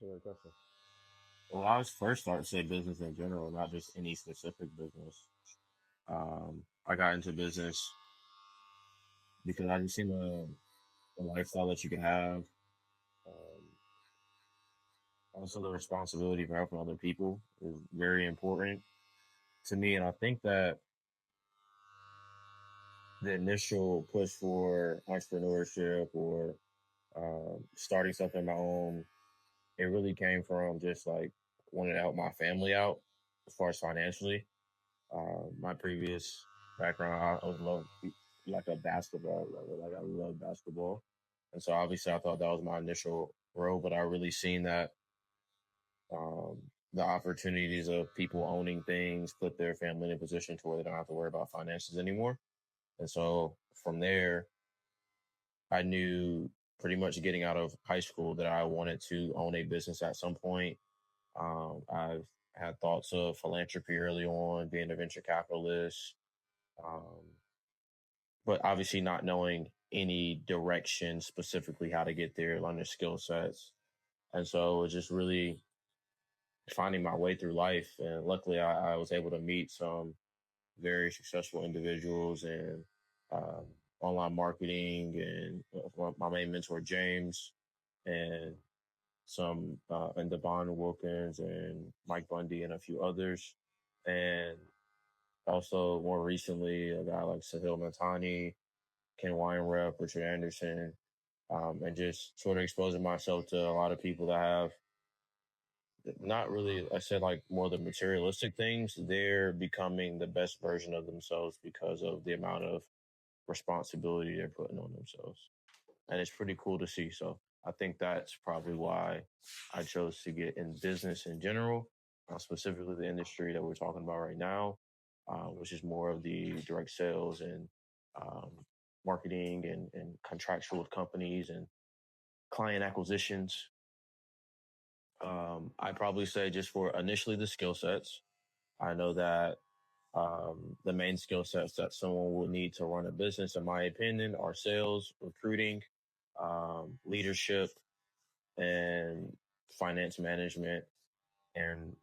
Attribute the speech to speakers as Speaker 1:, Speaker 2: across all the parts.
Speaker 1: That's a good question.
Speaker 2: Well, I was first started to say business in general, not just any specific business. I got into business because I just seen the lifestyle that you can have. Um, Also, the responsibility for helping other people is very important to me, and I think that the initial push for entrepreneurship or starting something of my own, it really came from just like wanting to help my family out as far as financially. My previous background, I was love like a basketball lover. Like I love basketball, and so obviously I thought that was my initial role. But I really seen that um, the opportunities of people owning things put their family in a position to where they don't have to worry about finances anymore. And so from there, I knew pretty much getting out of high school that I wanted to own a business at some point. I've had thoughts of philanthropy early on, being a venture capitalist, um, but obviously not knowing any direction specifically how to get there, learning skill sets. And so it was just really finding my way through life. And luckily, I was able to meet some very successful individuals in um, online marketing and my main mentor, James, and and Devon Wilkins and Mike Bundy and a few others. And also more recently, a guy like Sahil Matani, Ken Weinrep, Richard Anderson, and just sort of exposing myself to a lot of people that have not really, I said like more the materialistic things. They're becoming the best version of themselves because of the amount of responsibility they're putting on themselves. And it's pretty cool to see. So I think that's probably why I chose to get in business in general, specifically the industry that we're talking about right now, which is more of the direct sales and um, marketing and contractual with companies and client acquisitions. I probably say just for initially the skill sets. I know that the main skill sets that someone will need to run a business, in my opinion, are sales, recruiting, leadership, and finance management, and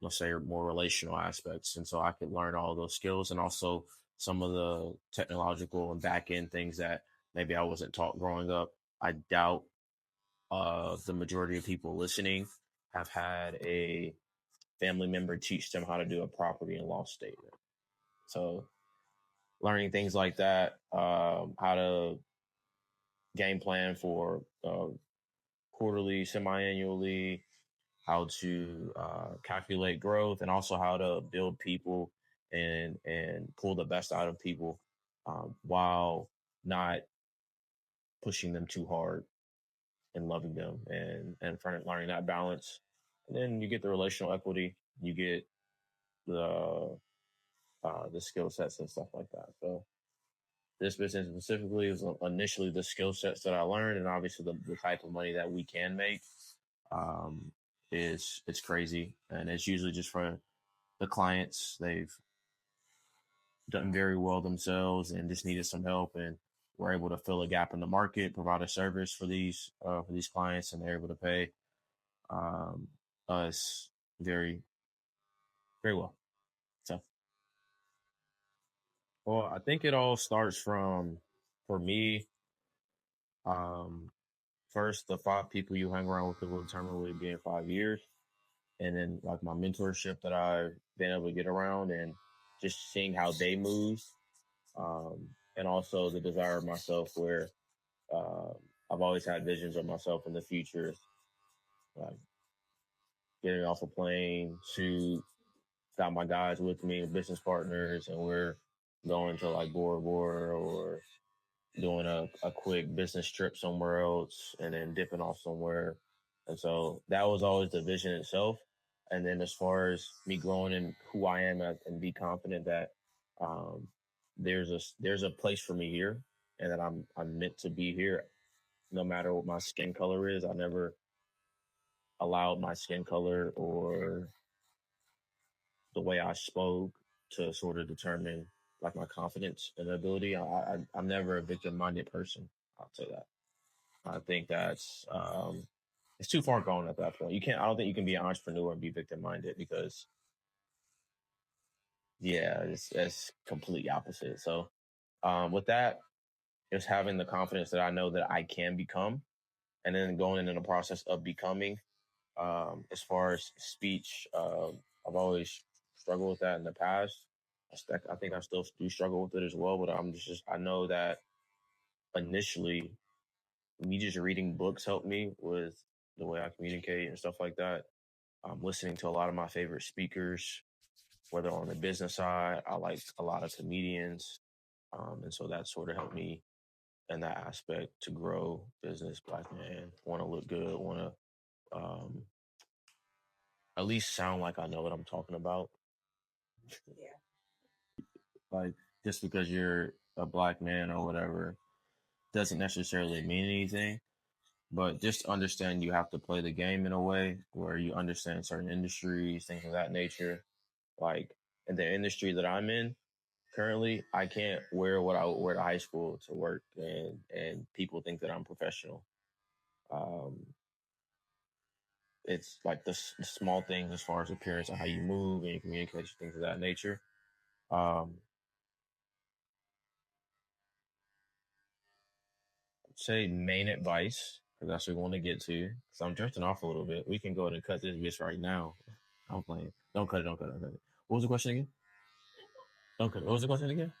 Speaker 2: let's say more relational aspects. And so I could learn all those skills and also some of the technological and back end things that maybe I wasn't taught growing up. I doubt the majority of people listening have had a family member teach them how to do a property and loss statement. So learning things like that, how to game plan for quarterly, semi-annually, how to calculate growth, and also how to build people and pull the best out of people while not pushing them too hard and loving them and learning that balance. And then you get the relational equity, you get the skill sets and stuff like that. So this business specifically was initially the skill sets that I learned, and obviously the type of money that we can make um, is it's crazy, and it's usually just for the clients. They've done very well themselves and just needed some help, and we're able to fill a gap in the market, provide a service for these clients, and they're able to pay um, us very very well. So, well, I think it all starts from for me. Um, First, the five people you hang around with will determine what it be in 5 years. And then like my mentorship that I've been able to get around and just seeing how they move. And also the desire of myself where uh, I've always had visions of myself in the future, like getting off a plane, shoot, got my guys with me, business partners, and we're going to like Bora Bora or doing a quick business trip somewhere else and then dipping off somewhere. And so that was always the vision itself. And then as far as me growing in who I am and be confident that um, there's a place for me here and that I'm meant to be here no matter what my skin color is. I never allowed my skin color or the way I spoke to sort of determine like my confidence and ability. I'm never a victim minded person. I'll say that. I think that's it's too far gone at that point. I don't think you can be an entrepreneur and be victim minded because it's completely opposite. So with that, just having the confidence that I know that I can become, and then going into the process of becoming. As far as speech, I've always struggled with that in the past. I think I still do struggle with it as well, but I know that initially, me just reading books helped me with the way I communicate and stuff like that. Listening to a lot of my favorite speakers, whether on the business side, I like a lot of comedians. And so that sort of helped me in that aspect to grow business. Black man, want to look good, want to at least sound like I know what I'm talking about.
Speaker 1: Yeah.
Speaker 2: Like, just because you're a black man or whatever doesn't necessarily mean anything. But just understand you have to play the game in a way where you understand certain industries, things of that nature. Like in the industry that I'm in currently, I can't wear what I would wear to high school to work, and people think that I'm professional. Um, it's like the small things as far as appearance and how you move and your communication, things of that nature. Um, say main advice, because that's what we want to get to. Because I'm drifting off a little bit. We can go ahead and cut this bitch right now. I'm playing. Don't cut it. Don't cut it. Don't cut it. What was the question again? Don't cut it. What was the question again?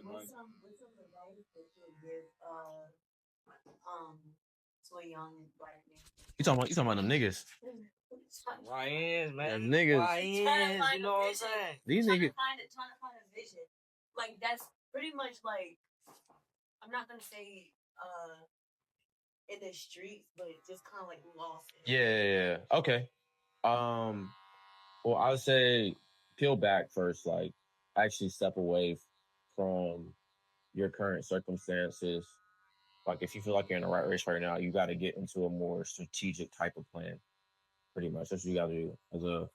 Speaker 1: What's some advice that you would give to a young black man?
Speaker 2: You talking about them niggas?
Speaker 3: YNs, man.
Speaker 2: Them niggas.
Speaker 3: YNs, you know what I'm saying?
Speaker 2: These niggas.
Speaker 1: Trying to find a vision. Like that's pretty much like, I'm not gonna say in the streets, but just kind of like lost.
Speaker 2: Yeah. Okay. Well, I would say peel back first. Like, actually step away from your current circumstances. Like, if you feel like you're in the right race right now, you got to get into a more strategic type of plan. Pretty much, that's what you got to do.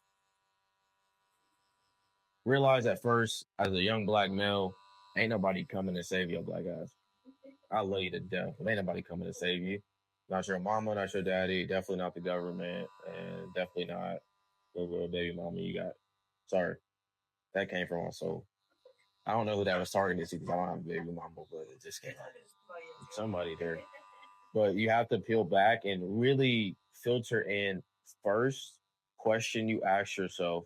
Speaker 2: Realize at first, as a young black male, ain't nobody coming to save your black ass. I love you to death, but ain't nobody coming to save you. Not your mama, not your daddy, definitely not the government, and definitely not the little baby mama you got. Sorry, that came from my soul. I don't know who that was targeted to because I don't have a baby mama, but it just came out. Somebody there. But you have to peel back and really filter in first question you ask yourself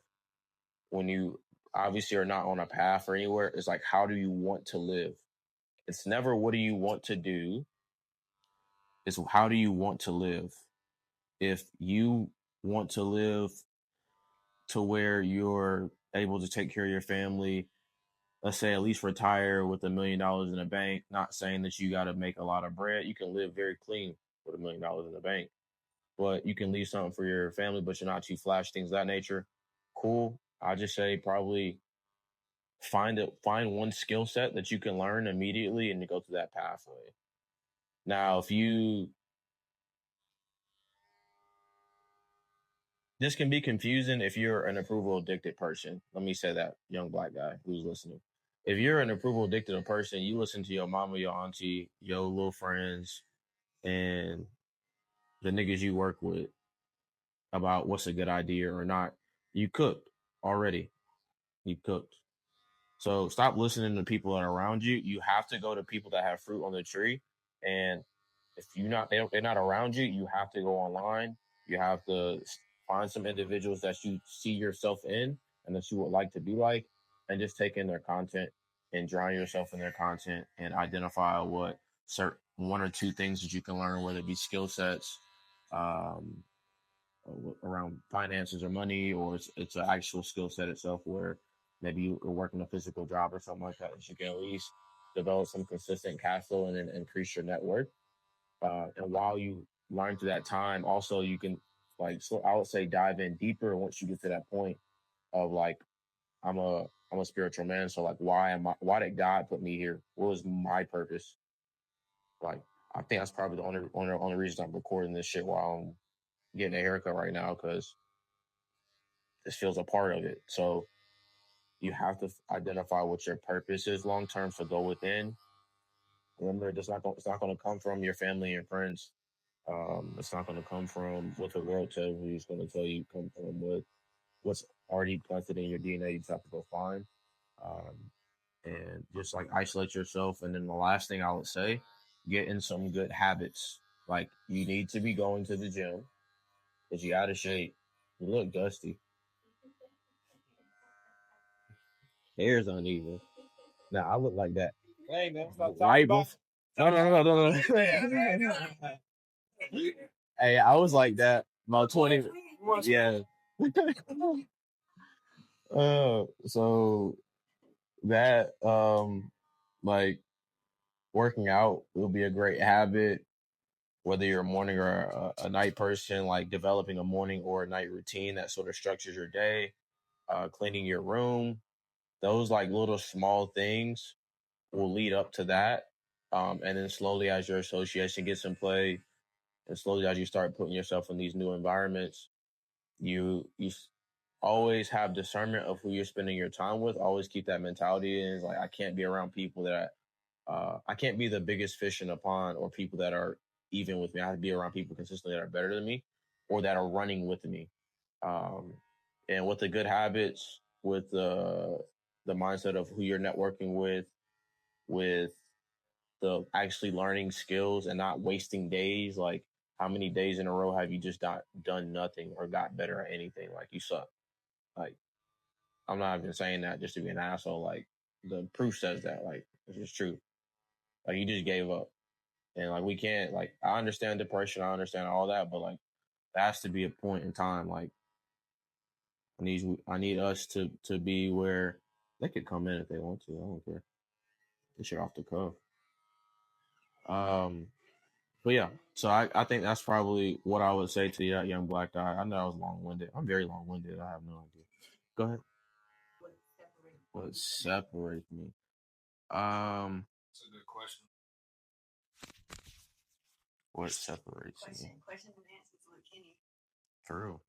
Speaker 2: when you obviously are not on a path or anywhere is like, how do you want to live? It's never what do you want to do, it's how do you want to live? If you want to live to where you're able to take care of your family, let's say at least retire with $1 million in the bank, not saying that you got to make a lot of bread. You can live very clean with $1 million in the bank, but you can leave something for your family, but you're not too flash, things of that nature. Cool. I just say probably find one skill set that you can learn immediately and to go to that pathway. Now, if you this can be confusing if you're an approval addicted person. Let me say that, young black guy who's listening. If you're an approval addicted person, you listen to your mama, your auntie, your little friends, and the niggas you work with about what's a good idea or not. You cooked already. You cooked. So stop listening to people that are around you. You have to go to people that have fruit on the tree. And if they're not around you, you have to go online. You have to find some individuals that you see yourself in and that you would like to be like, and just take in their content and drown yourself in their content and identify what certain one or two things that you can learn, whether it be skill sets, um, around finances or money, or it's an actual skill set itself where maybe you're working a physical job or something like that, that you can at least develop some consistent cash flow and increase your net worth. And while you learn through that time, also you can so I would say dive in deeper once you get to that point of like, I'm a spiritual man. So like, why did God put me here? What was my purpose? Like, I think that's probably the only reason I'm recording this shit while I'm getting a haircut right now, because this feels a part of it. So you have to identify what your purpose is long term. So go within. Remember, it's not going to come from your family and friends. It's not going to come from what the world tells you. It's going to tell you come from what's already planted in your DNA. You just have to go find, um, and just like isolate yourself. And then the last thing I would say, get in some good habits. Like you need to be going to the gym because you out of shape. You look dusty. Hair's uneven. Now I look like that.
Speaker 3: Hey, man, stop
Speaker 2: Right,
Speaker 3: talking
Speaker 2: bro. No. Hey, I was like that about 20. Yeah. So that like working out will be a great habit, whether you're a morning or a night person, like developing a morning or a night routine that sort of structures your day, cleaning your room, those like little small things will lead up to that. And then slowly as your association gets in play and slowly as you start putting yourself in these new environments, you always have discernment of who you're spending your time with. Always keep that mentality in. It's like I can't be around people that I can't be the biggest fish in a pond or people that are even with me. I have to be around people consistently that are better than me or that are running with me. Um, and with the good habits, with the mindset of who you're networking with the actually learning skills and not wasting days. Like how many days in a row have you just not done nothing or got better at anything? Like you suck. Like I'm not even saying that just to be an asshole. Like the proof says that. Like it's just true. Like you just gave up. And like we can't like I understand depression, I understand all that, but like there has to be a point in time. Like I need us to be where they could come in if they want to. I don't care. This shit off the cuff. Um but yeah, so I think that's probably what I would say to that young black guy. I know I was long winded. I'm very long winded. I have no idea. Go ahead. What separates me? Um
Speaker 3: That's a good question.
Speaker 2: what separates me?
Speaker 1: Questions and answers with Kenny.
Speaker 2: For real.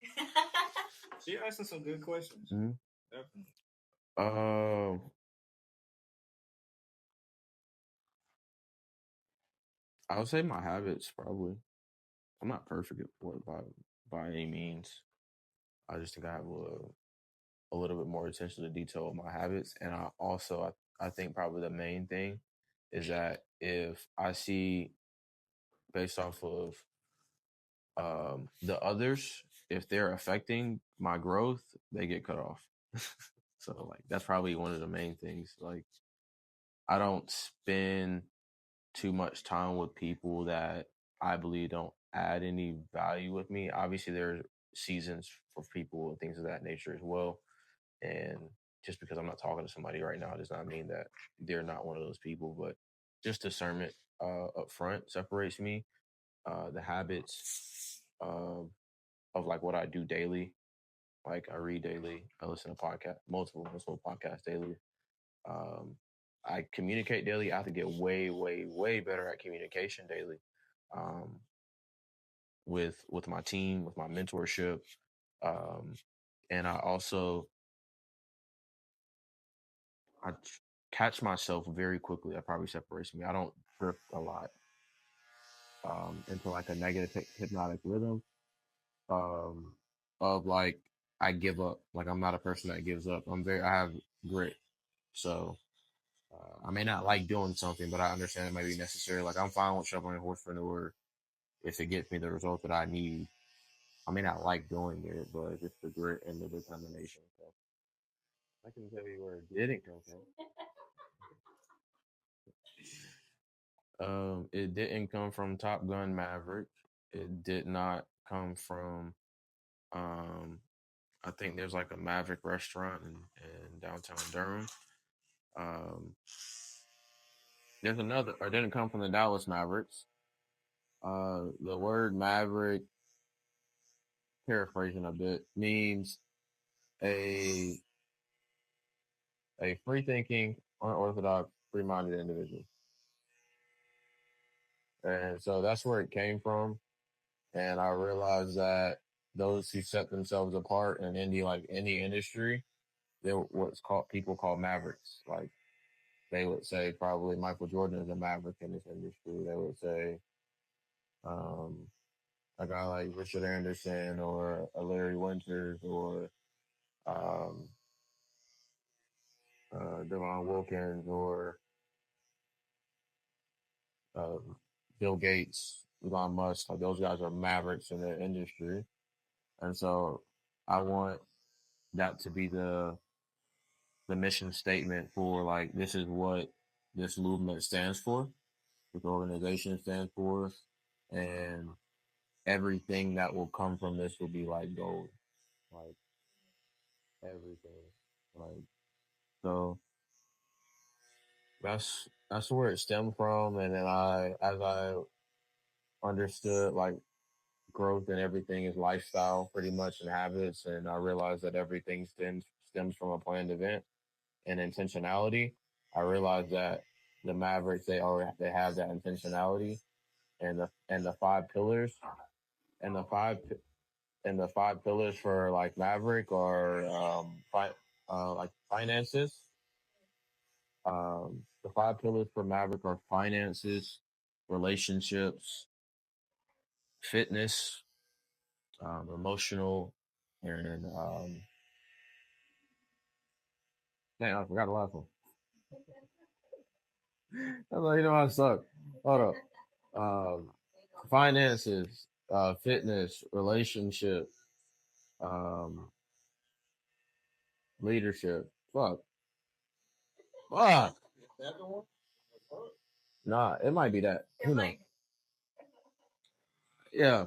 Speaker 3: She asking some good questions.
Speaker 2: Mhm.
Speaker 3: Definitely.
Speaker 2: I would say my habits probably. I'm not perfect by any means. I just think I have a little bit more attention to detail with my habits, and I think probably the main thing is that if I see based off of the others, if they're affecting my growth, they get cut off. So like that's probably one of the main things. Like I don't spend too much time with people that I believe don't add any value with me. Obviously, there's seasons for people and things of that nature as well. And just because I'm not talking to somebody right now does not mean that they're not one of those people. But just discernment up front separates me. The habits of like what I do daily. Like I read daily. I listen to multiple podcasts daily. Um, I communicate daily. I have to get way better at communication daily, um, with my team, with my mentorship, um, and I also I catch myself very quickly. That probably separates me. I don't drift a lot into like a negative hypnotic rhythm um, of like I give up. Like I'm not a person that gives up. I have grit, so. I may not like doing something, but I understand it may be necessary. Like I'm fine with shoveling a horsepreneur if it gets me the result that I need. I may not like doing it, but it's just the grit and the determination. So I can tell you where it didn't come from. It didn't come from Top Gun Maverick. It did not come from. Um, I think there's like a Maverick restaurant in downtown Durham. Um, there's another. Or it didn't come from the Dallas Mavericks. The word Maverick, paraphrasing a bit, means a a free thinking, unorthodox, free minded individual. And so that's where it came from. And I realized that those who set themselves apart in any industry, they're what's called people call mavericks. Like they would say probably Michael Jordan is a maverick in this industry. They would say a guy like Richard Anderson or a Larry Winters or um, Devon Wilkins or uh, Bill Gates, Elon Musk. Like those guys are mavericks in their industry, and so I want that to be the mission statement for like this is what this movement stands for, this organization stands for, and everything that will come from this will be like gold, like everything, like so. That's where it stemmed from, and then as I understood like growth and everything is lifestyle, pretty much, and habits, and I realized that everything stems from a planned event and intentionality. I realized that the Mavericks they have that intentionality, and the five pillars and the five pillars for like Maverick are like finances. The five pillars for Maverick are finances, relationships, fitness, emotional, and dang, I forgot the last one. I was like, you know, I suck. Hold up. Um, finances, fitness, relationship, um, leadership. Fuck. Fuck. Nah, it might be that. Who knows? Yeah.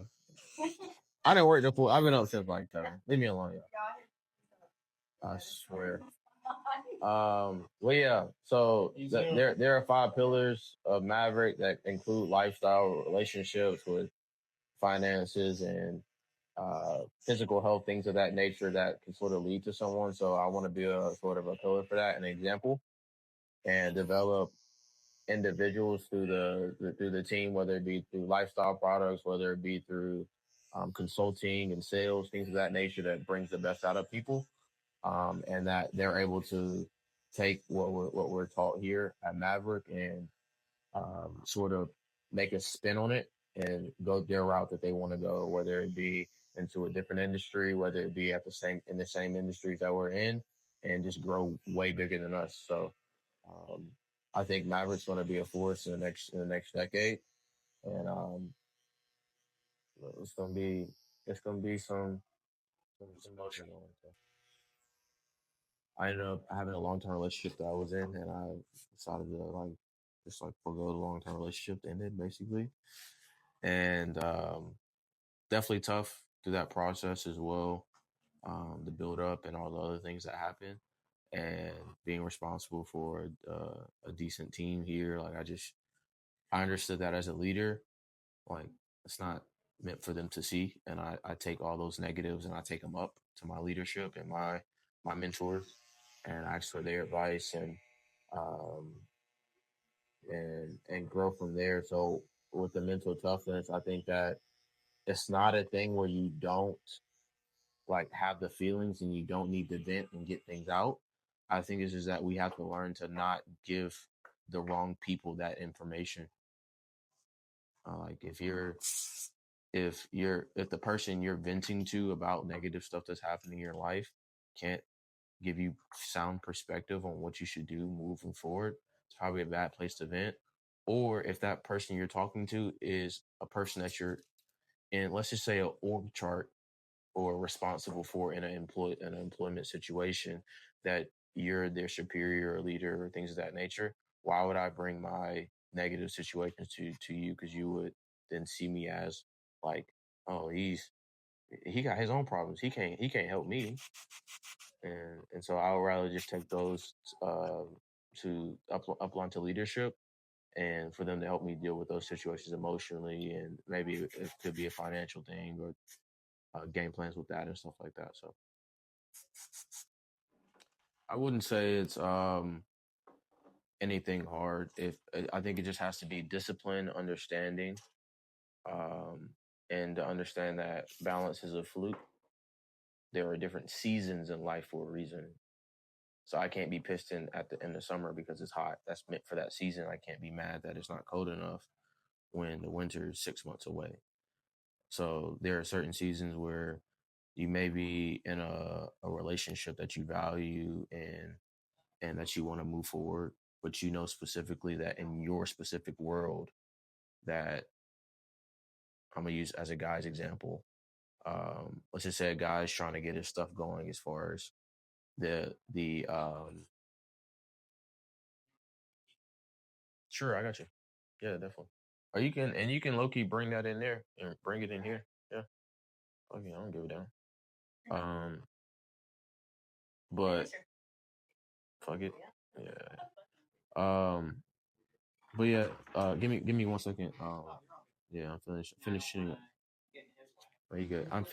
Speaker 2: I didn't work the full. I've been up since like 7. Leave me alone, y'all. I swear. Well, yeah. So there are five pillars of Maverick that include lifestyle, relationships with finances, and physical health, things of that nature that can sort of lead to someone. So I want to be a sort of a pillar for that, an example, and develop individuals through the team, whether it be through lifestyle products, whether it be through consulting and sales, things of that nature that brings the best out of people, and that they're able to take what we're taught here at Maverick and sort of make a spin on it and go their route that they want to go, whether it be into a different industry, whether it be at the same industries that we're in, and just grow way bigger than us. So um, I think Maverick's going to be a force in the next decade, and it's going to be some motion on it. So I ended up having a long term relationship that I was in, and I decided to like just like forgo the long term relationship that ended basically, and definitely tough through that process as well, the build up and all the other things that happen, and being responsible for a decent team here. Like I understood that as a leader, like it's not meant for them to see, and I take all those negatives and I take them up to my leadership and my mentors, and ask for their advice um, and grow from there. So with the mental toughness, I think that it's not a thing where you don't like have the feelings and you don't need to vent and get things out. I think it's just that we have to learn to not give the wrong people that information. Like if the person you're venting to about negative stuff that's happening in your life can't give you sound perspective on what you should do moving forward, it's probably a bad place to vent. Or if that person you're talking to is a person that you're in, let's just say an org chart or responsible for in an employment situation, that you're their superior or leader or things of that nature, why would I bring my negative situations to you? Because you would then see me as like, oh, he got his own problems. He can't help me. And so I would rather just take those to up onto leadership, and for them to help me deal with those situations emotionally, and maybe it could be a financial thing or game plans with that and stuff like that. So I wouldn't say it's anything hard. If I think it just has to be discipline, understanding, um, and to understand that balance is a fluke. There are different seasons in life for a reason. So I can't be pissed in the summer because it's hot. That's meant for that season. I can't be mad that it's not cold enough when the winter is 6 months away. So there are certain seasons where you may be in a relationship that you value and that you want to move forward, but you know specifically that in your specific world that I'm gonna use as a guy's example. Let's just say a guy's trying to get his stuff going as far as the sure, I got you. Yeah, definitely. Or you can low key bring that in there and bring it in here. Yeah. Okay, I don't give a damn. But fuck it. Yeah. But yeah, give me 1 second. Yeah, I'm finishing. Are you good? I'm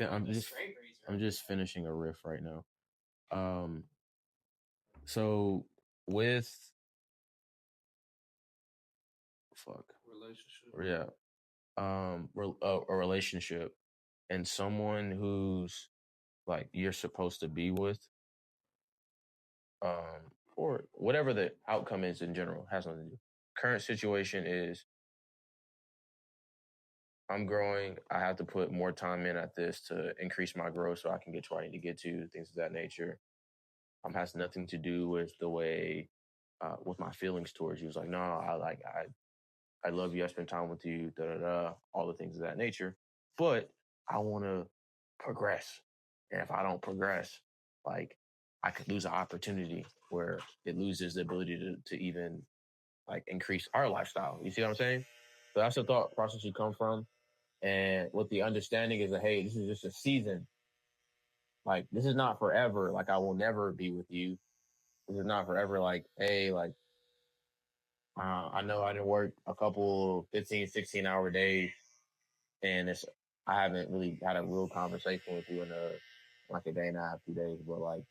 Speaker 2: just finishing a riff right now. So with fuck,
Speaker 3: Relationship.
Speaker 2: yeah, a relationship and someone who's like you're supposed to be with, or whatever the outcome is in general has nothing to do. Current situation is I'm growing. I have to put more time in at this to increase my growth so I can get to where I need to get to, things of that nature. Has nothing to do with the way, with my feelings towards you. It's like, no, I love you. I spend time with you, all the things of that nature. But I want to progress. And if I don't progress, like I could lose an opportunity where it loses the ability to even like increase our lifestyle. You see what I'm saying? So that's the thought process you come from. And with the understanding is that, hey, this is just a season. Like, this is not forever. Like, I will never be with you. This is not forever. Like, hey, like, I know I didn't work a couple 15, 16-hour days. And I haven't really had a real conversation with you in like a day and a half, 2 days. But, like,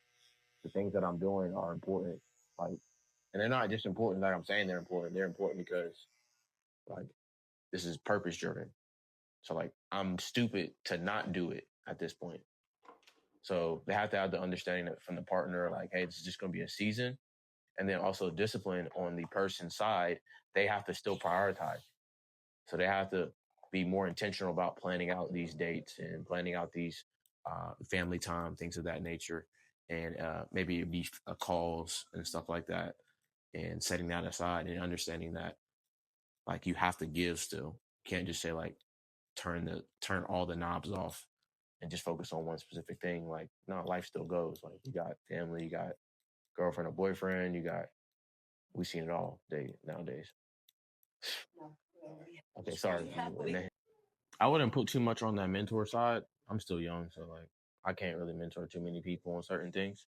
Speaker 2: the things that I'm doing are important. Like, and they're not just important like I'm saying they're important. They're important because, like, this is purpose driven. So, like, I'm stupid to not do it at this point. So they have to have the understanding that from the partner, like, hey, this is just going to be a season. And then also discipline on the person's side, they have to still prioritize. So they have to be more intentional about planning out these dates and planning out these family time, things of that nature. And maybe it'd be calls and stuff like that, and setting that aside and understanding that, like, you have to give still. You can't just say, like, turn all the knobs off and just focus on one specific thing. Like, no, life still goes. Like, you got family, you got girlfriend or boyfriend, we seen it all nowadays. Okay, sorry. I wouldn't put too much on that mentor side. I'm still young, so like I can't really mentor too many people on certain things.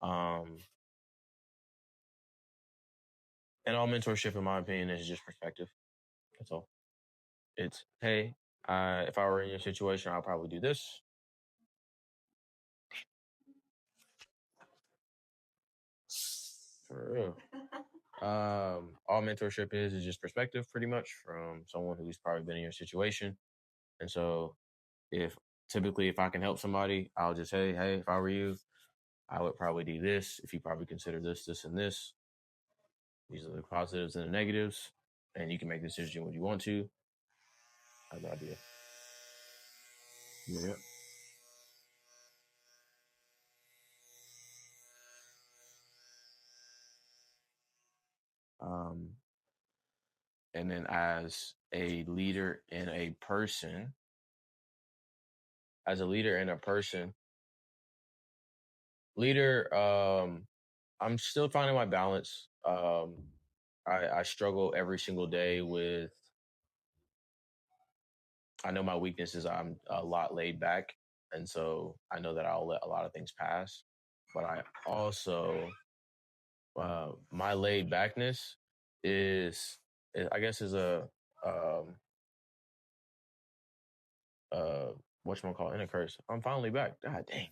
Speaker 2: And all mentorship, in my opinion, is just perspective. That's all. It's, hey, if I were in your situation, I'll probably do this. For real. All mentorship is just perspective, pretty much, from someone who's probably been in your situation. And so, if I can help somebody, I'll just say, hey, if I were you, I would probably do this. If you probably consider this, this, and this, these are the positives and the negatives, and you can make the decision what you want to. I have no idea. Yeah. And then as a leader and a person, I'm still finding my balance. I struggle every single day with, I know my weakness is I'm a lot laid back. And so I know that I'll let a lot of things pass. But I also, my laid backness I guess, is a, whatchamacallit, and a curse. I'm finally back. God dang.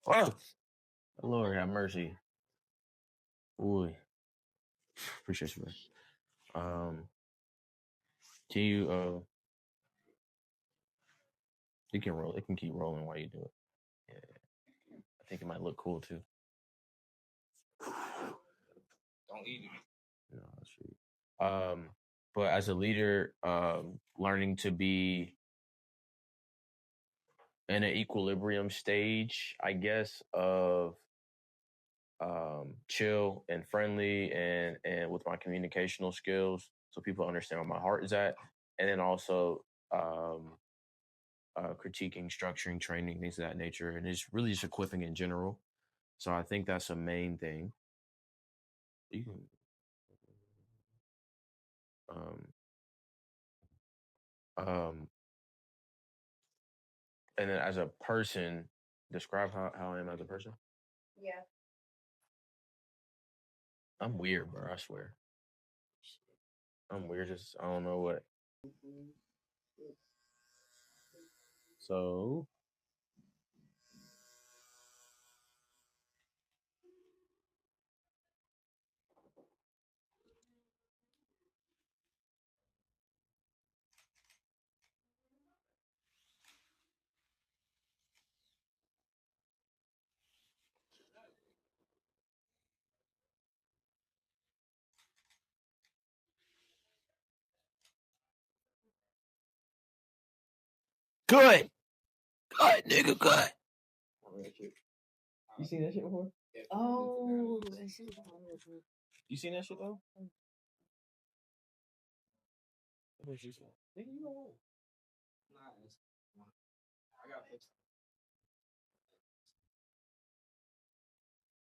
Speaker 2: Oh, Lord have mercy. Ooh. Appreciate you, man. Can you, you can roll. It can keep rolling while you do it. Yeah. I think it might look cool too.
Speaker 3: Don't eat it.
Speaker 2: No, that's true. But as a leader, learning to be in an equilibrium stage, I guess, of chill and friendly and with my communicational skills so people understand where my heart is at. And then also critiquing, structuring, training, things of that nature. And it's really just equipping in general. So I think that's a main thing. You can, um, and then as a person, describe how I am as a person.
Speaker 1: Yeah.
Speaker 2: I'm weird, bro. I swear. I'm weird. Just I don't know what. So good, good, nigga, good. You seen that shit before?
Speaker 1: Oh, that shit.
Speaker 2: You seen that shit though? What you say? Nigga, you don't.